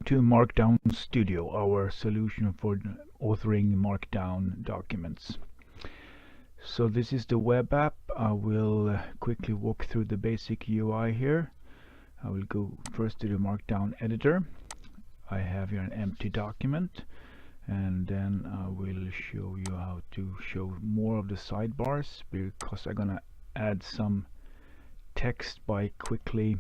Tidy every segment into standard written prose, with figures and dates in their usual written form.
to Markdown Studio, our solution for authoring Markdown documents. So this is the web app. I will quickly walk through the basic UI here. I will go first to the Markdown Editor. I have here an empty document, and then I will show you how to show more of the sidebars, because I'm gonna add some text by quickly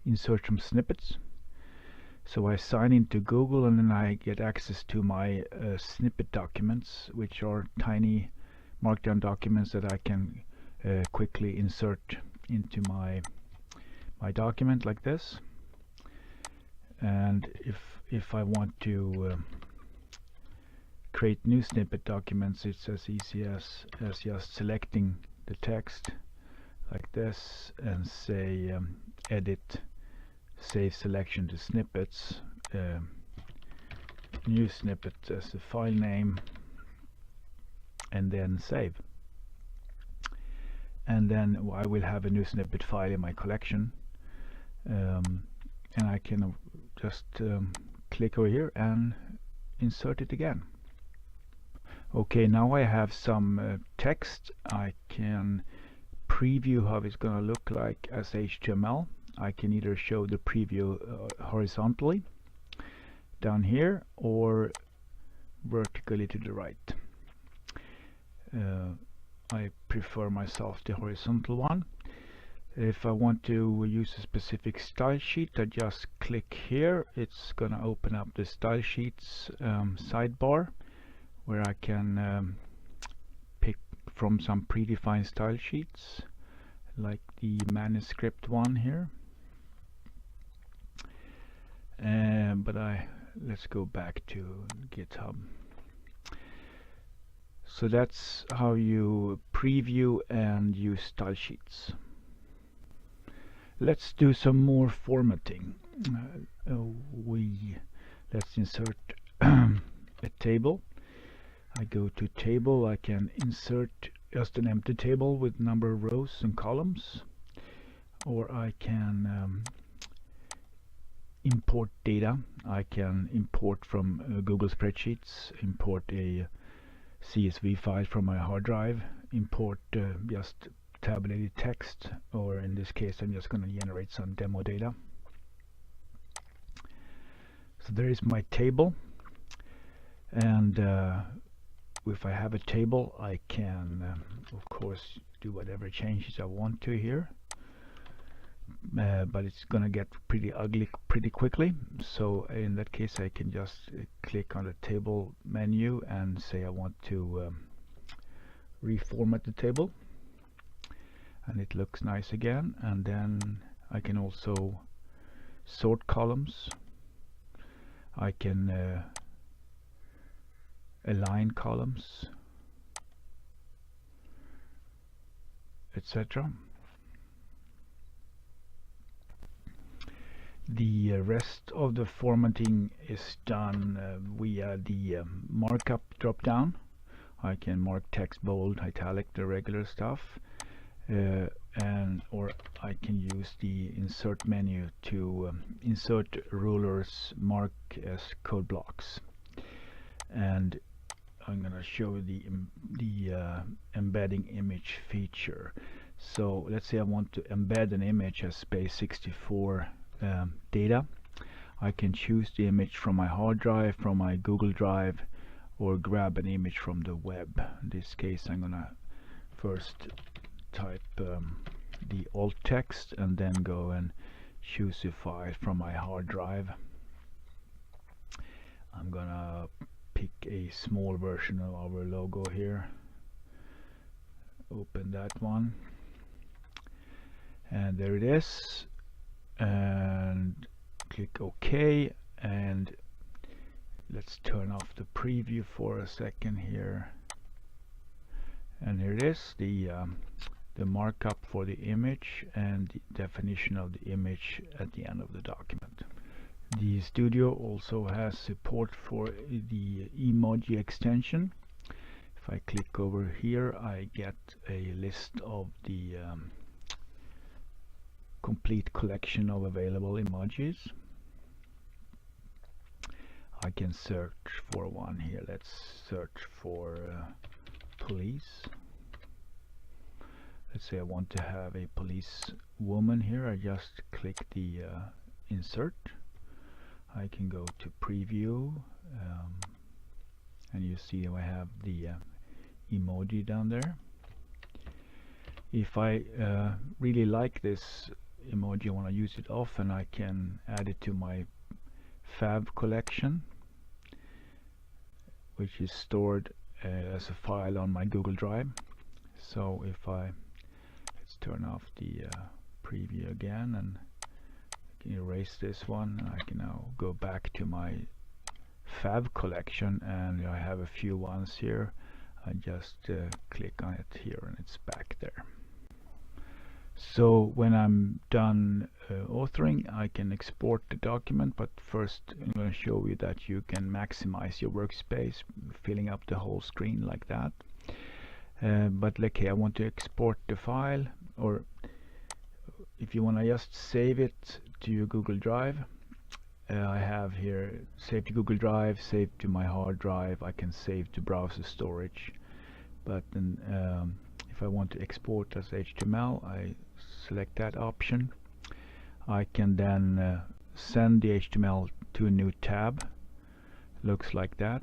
insert some snippets. So I sign into Google, and then I get access to my snippet documents, which are tiny Markdown documents that I can quickly insert into my document like this. And if I want to create new snippet documents, it's as easy as just selecting the text like this and say edit, save selection to snippets, new snippet as the file name, and then save. And then I will have a new snippet file in my collection, and I can just click over here and insert it again. Okay, now I have some text. I can preview how it's going to look like as HTML. I can either show the preview horizontally down here or vertically to the right. I prefer myself the horizontal one. If I want to use a specific style sheet, I just click here. It's gonna open up the style sheets sidebar, where I can pick from some predefined style sheets, like the manuscript one here. But let's go back to GitHub. So that's how you preview and use style sheets. Let's do some more formatting. Let's insert a table. I go to table. I can insert just an empty table with number of rows and columns, or I can import data. I can import from Google Spreadsheets, import a CSV file from my hard drive, import just tabulated text, or in this case I'm just going to generate some demo data. So there is my table, and if I have a table, I can of course do whatever changes I want to here, but it's gonna get pretty ugly pretty quickly. So in that case I can just click on the table menu and say I want to reformat the table, and it looks nice again. And then I can also sort columns. I can align columns, etc. The rest of the formatting is done via the markup drop down. I can mark text bold, italic, the regular stuff, or I can use the insert menu to insert rulers, mark as code blocks. And I'm going to show the embedding image feature. So let's say I want to embed an image as space 64 data. I can choose the image from my hard drive, from my Google Drive, or grab an image from the web. In this case I'm gonna first type the alt text and then go and choose a file from my hard drive. I'm gonna pick a small version of our logo here, open that one, and there it is, and click OK. And let's turn off the preview for a second here, and here it is, the markup for the image and the definition of the image at the end of the document. The Studio also has support for the emoji extension. If I click over here, I get a list of the complete collection of available emojis. I can search for one here. Let's search for police. Let's say I want to have a police woman here. I just click the insert. I can go to preview, and you see I have the emoji down there. If I really like this emoji, I want to use it often, I can add it to my fav collection, which is stored as a file on my Google Drive. So if let's turn off the preview again, and I can erase this one, and I can now go back to my fav collection, and I have a few ones here. I just click on it here and it's back there. So when I'm done authoring, I can export the document, but first I'm going to show you that you can maximize your workspace, filling up the whole screen like that. But okay, I want to export the file, or if you want to just save it to your Google Drive, I have here save to Google Drive, save to my hard drive. I can save to browser storage, but then if I want to export as HTML, I select that option. I can then send the HTML to a new tab. Looks like that.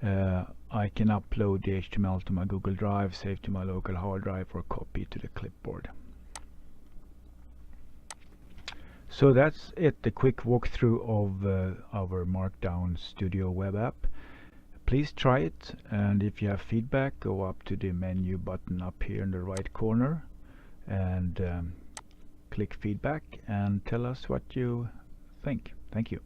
I can upload the HTML to my Google Drive, save to my local hard drive, or copy to the clipboard. So that's it, the quick walkthrough of our Markdown Studio web app. Please try it, and if you have feedback, go up to the menu button up here in the right corner and click feedback and tell us what you think. Thank you.